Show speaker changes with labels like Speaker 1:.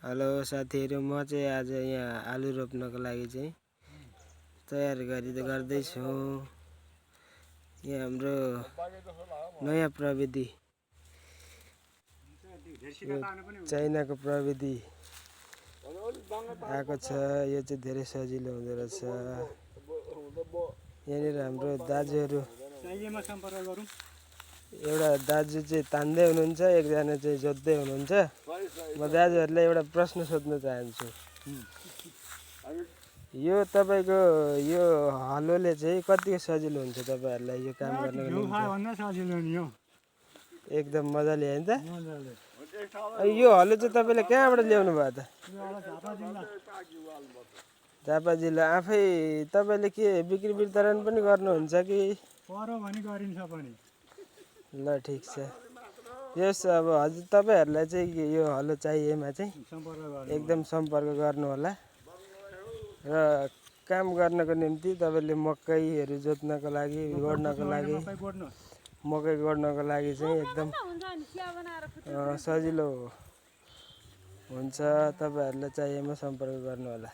Speaker 1: Hello साथीहरु, म चाहिँ आज यहाँ आलु रोप्नको लागि चाहिँ तयार गर्दैछु। यहाँ हाम्रो नयाँ प्रविधि, चाइनाको प्रविधि आएको छ। यो चाहिँ धेरै सजिलो हुँदो रहेछ। यहाँनिर हाम्रो दाजुहरु, एउटा दाजु चाहिँ तान्दै हुनुहुन्छ, एकजना चाहिँ जोत्दै हुनुहुन्छ। म दाजुहरुलाई एउटा प्रश्न सोध्न चाहन्छु। यो तपाईको यो हलोले चाहिँ कति सजिलो हुन्छ तपाईहरुलाई यो काम गर्नको निम्ति? एकदम मजाले हैन त? यो हलो चाहिँ तपाईले कहाँबाट ल्याउनु भयो त? झापा जिल्ला। आफै तपाईले के बिक्री वितरण पनि गर्नुहुन्छ कि?
Speaker 2: परो भनी गरिन्छ पनि।
Speaker 1: ल ठीक छ। यस, अब हजुर तपाईहरुलाई चाहिँ यो हलो चाहिएमा चाहिँ एकदम सम्पर्क गर्नु होला। र काम गर्नको निम्ति तपाईले मकैहरु जोत्नको लागि, गोड्नको लागि, मकै गोड्नको लागि चाहिँ एकदम सजिलो हुन्छ। तपाईहरुलाई चाहिएमा सम्पर्क गर्नु होला।